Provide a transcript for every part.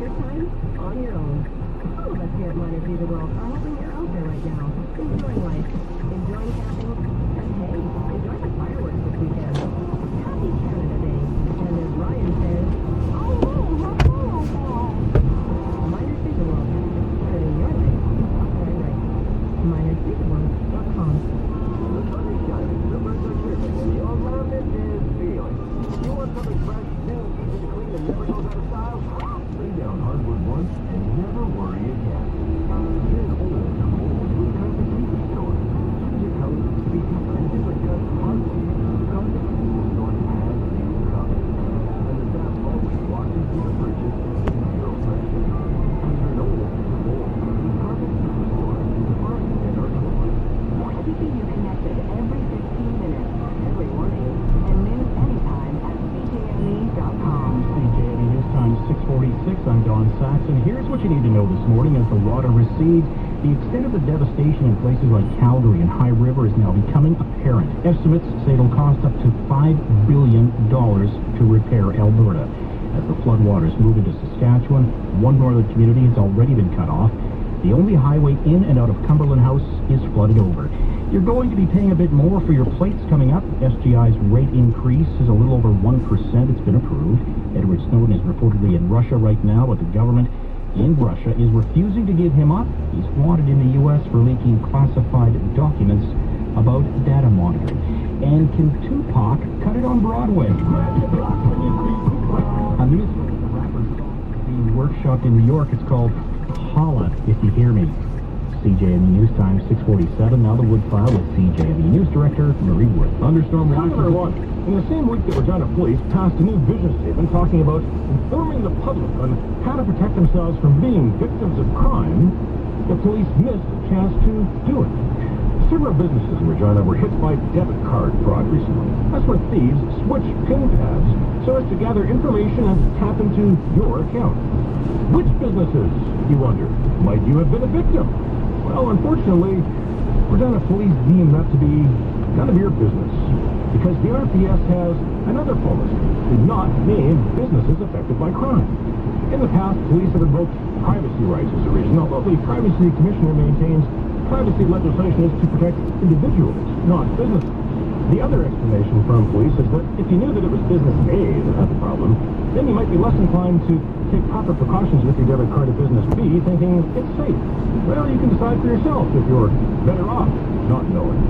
your time on your own. All of us here at Miners See the World are hoping you're out there right now, enjoying life, enjoying camping, and hey, enjoy the fireworks this weekend. Happy Canada Day. And as Ryan says, Miners See the World. Turning your life upside right. MinersSeeTheWorld.com. The sun is shining, the birds are chirping, and your rabbit is feeling. You want something fresh, new, easy to clean, and never goes out of style? Lay down hardwood once and never worry again. Then old, with Carpet People Store. Change your colors, species, and different cuts of hardwood. Carpet People Store has you covered. And the staff always watches your purchase and zero pressure. Turn old into gold. Carpet People Store. Fun in our stores. Keeping you connected every 15 minutes, every morning, and news anytime at CJME.com. CJME News Time 6:46. I'm Don Saxon. Here's what you need to know this morning as the water recedes. The extent of the devastation in places like Calgary and High River is now becoming apparent. Estimates say it'll cost up to $5 billion to repair Alberta. As the floodwaters move into Saskatchewan, one northern community has already been cut off. The only highway in and out of Cumberland House is flooded over. You're going to be paying a bit more for your plates coming up. SGI's rate increase is a little over 1%. It's been approved. Edward Snowden is reportedly in Russia right now, but the government in Russia is refusing to give him up. He's wanted in the U.S. for leaking classified documents about data monitoring. And can Tupac cut it on Broadway? A musical rapper being workshopped in New York. It's called Holla If You Hear Me. CJME News Time 6:47. Now the Woodfile with CJME News Director Marie Wood. Thunderstorm watch number one. In the same week that Regina Police passed a new vision statement talking about informing the public on how to protect themselves from being victims of crime, the police missed a chance to do it. Several businesses in Regina were hit by debit card fraud recently. That's where thieves switch PIN pads so as to gather information and tap into your account. Which businesses, you wonder, might you have been a victim? Well, unfortunately, Regina Police deem that to be none of your business, because the RPS has another policy: to not name businesses affected by crime. In the past, police have invoked privacy rights as a reason, although the Privacy Commissioner maintains privacy legislation is to protect individuals, not businesses. The other explanation from police is that if you knew that it was business A that had the problem, then you might be less inclined to take proper precautions with your debit card at business B, thinking it's safe. Well, you can decide for yourself if you're better off not knowing.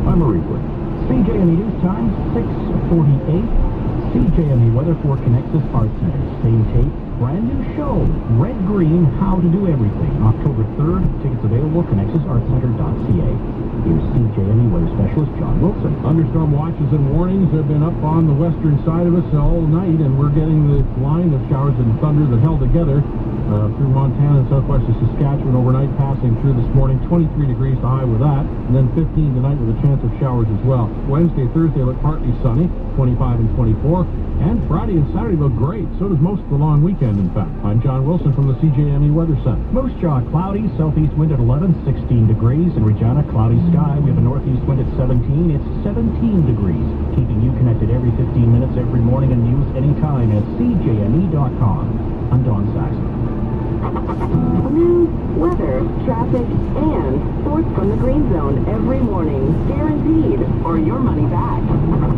I'm Marie Wood. CJME News Time 6:48. CJME weather for Connexus Art Center. Same tape, brand new show, Red Green, How to Do Everything. October 3rd. Tickets available, connexusartcenter.ca. Here's CJME weather specialist John Wilson. Thunderstorm watches and warnings have been up on the western side of us all night, and we're getting the line of showers and thunder that held together through Montana and southwestern Saskatchewan overnight, passing through this morning. 23 degrees to high with that, and then 15 tonight with a chance of showers as well. Wednesday, Thursday look partly sunny, 25 and 24, and Friday and Saturday look great. So does most of the long weekend, in fact. I'm John Wilson from the CJME Weather Center. Moose Jaw cloudy, southeast wind at 11, 16 degrees. In Regina, cloudy sky. We have a northeast wind at 17. It's 17 degrees. Keeping you connected every 15 minutes, every morning, and news anytime at CJME.com. I'm Don Saxon. News, weather, traffic, and sports from the Green Zone every morning. Guaranteed, or your money back.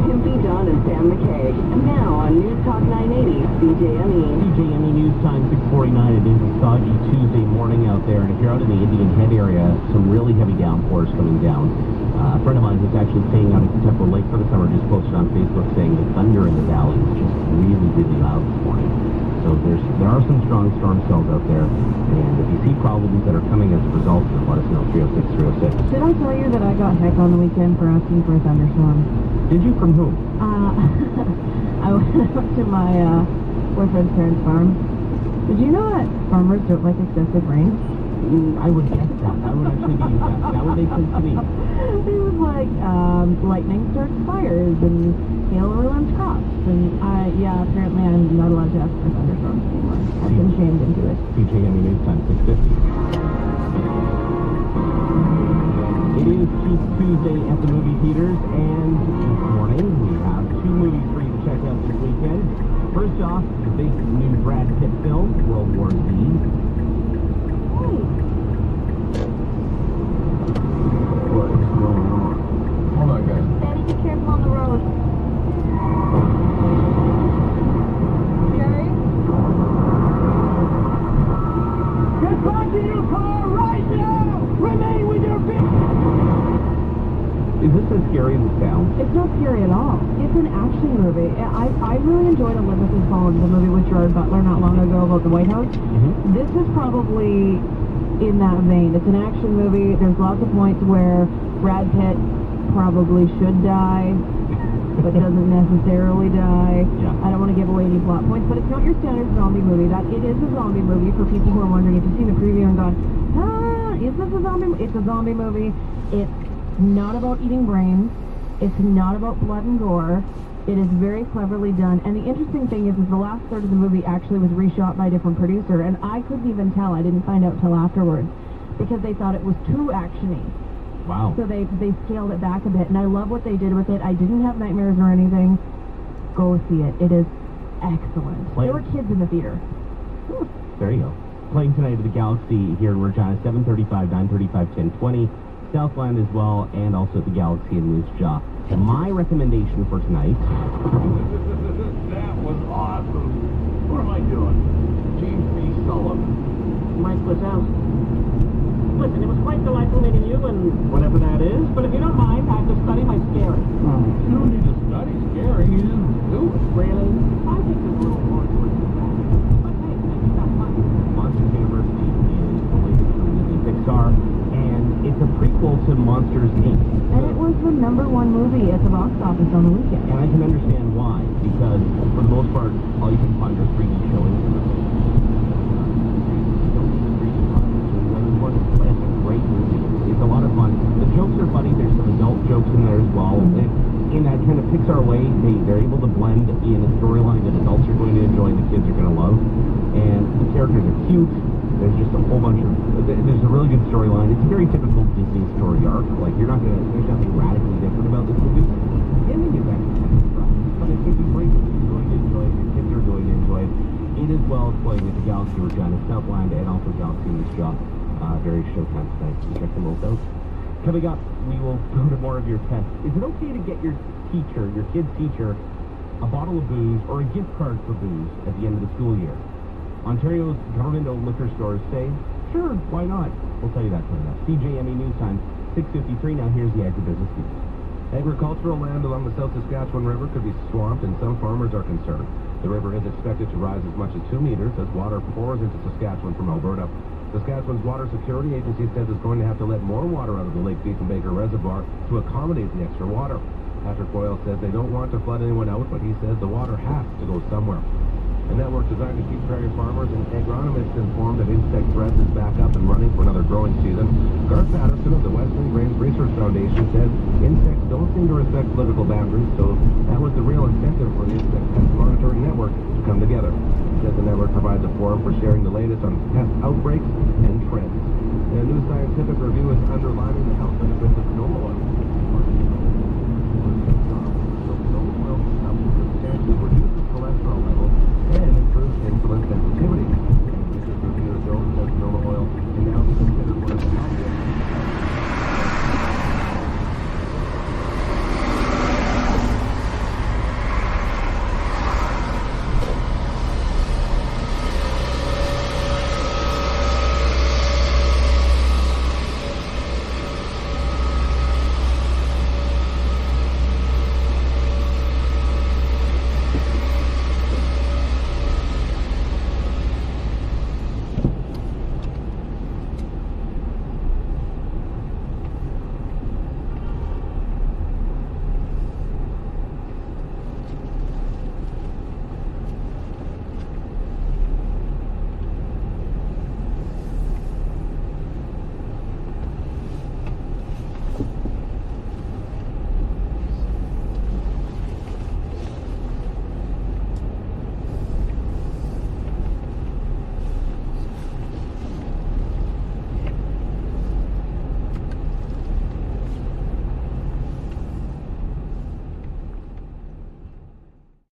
Pimpy Don and Sam McKay. Now on News Talk 980, CJME. CJME News Time 6:49. It is a soggy Tuesday morning out there, and if you're out in the Indian Head area, some really heavy downpours coming down. A friend of mine who's actually staying out at Temple Lake for the summer just posted on Facebook saying the thunder in the valley was just really, really loud this morning. So there are some strong storm cells out there, and if you see problems that are coming as a result, let us know, 306-306. Did I tell you that I got heck on the weekend for asking for a thunderstorm? Did you? From whom? I went up to my boyfriend's parents' farm. Did you know that farmers don't like excessive rain? I would guess that. I would actually be that would make sense to me. It was like lightning starts fires and hail ruins crops. And apparently I'm not allowed to ask for thunderstorms anymore. I've been shamed into it. CJME News Time 6:50. It is Cheap Tuesday at the movie theaters, and this morning we have two movies for you to check out this weekend. First off, the big new Brad Pitt film, World War in your car right now! Remain with your feet! Is this as scary as it sounds? It's not scary at all. It's an action movie. I really enjoyed Olympus Has Fallen, the movie with Gerard Butler not long ago about the White House. Mm-hmm. This is probably in that vein. It's an action movie. There's lots of points where Brad Pitt probably should die, but doesn't necessarily die. Yeah. I don't want to give away any plot points, but it's not your standard zombie movie. That it is a zombie movie for people who are wondering if you've seen the preview and gone, is this a zombie? It's a zombie movie. It's not about eating brains. It's not about blood and gore. It is very cleverly done. And the interesting thing is the last third of the movie actually was reshot by a different producer, and I couldn't even tell. I didn't find out till afterwards because they thought it was too actiony. Wow. So they scaled it back a bit, and I love what they did with it. I didn't have nightmares or anything. Go see it. It is excellent. There were kids in the theater. There you go. Playing tonight at the Galaxy here in Regina, 7:35, 9:35, 10:20. Southland as well, and also at the Galaxy in Moose Jaw. My recommendation for tonight... That was awesome. What am I doing? G.B. Sullivan. Mike Lazowski. Listen, it was quite delightful meeting you and whatever that is, but if you don't mind, I have to study my scary. You don't need to study scary. You just do it. Really? I think there's a little more to it than that. But hey, maybe that's fun. Monsters University is the latest from Disney Pixar, and it's a prequel to Monsters, Inc. And it was the #1 movie at the box office on the weekend. And I can understand why, because for the most part, all you can find are 3D showings. It's a great movie. It's a lot of fun. The jokes are funny. There's some adult jokes in there as well. In that kind of Pixar way, they're able to blend in a storyline that adults are going to enjoy and the kids are going to love. And the characters are cute. There's just a whole bunch of... There's a really good storyline. It's a very typical Disney story arc. Like, you're not going to... There's nothing radically different about this movie. And then you back to but it's going to be great. You're going to enjoy it. Your kids are going to enjoy it. It as well as playing at the Galaxy Regina, Southland, and also Galaxy in this job. Very showtime tonight. You check them both out. Coming up, we will go to more of your tests. Is it okay to get your teacher, your kid's teacher, a bottle of booze or a gift card for booze at the end of the school year? Ontario's government-owned liquor stores say, sure, why not? We'll tell you that coming up. CJME News Time, 6:53. Now here's the agribusiness news. Agricultural land along the South Saskatchewan River could be swamped, and some farmers are concerned. The river is expected to rise as much as 2 meters as water pours into Saskatchewan from Alberta. Saskatchewan's Water Security Agency says it's going to have to let more water out of the Lake Diefenbaker Reservoir to accommodate the extra water. Patrick Boyle says they don't want to flood anyone out, but he says the water has to go somewhere. A network designed to keep prairie farmers and agronomists informed that insect threat is back up and running for another growing season. Garth Patterson of the Western Grains Research Foundation says insects don't seem to respect political boundaries, so that was the real incentive for the Insect Pest Monitoring Network to come together. He says the network provides a forum for sharing the latest on pest outbreaks and trends. And a new scientific review is underlining the health benefits of canola oil. Canola oil substantially reduces cholesterol levels and improves insulin sensitivity.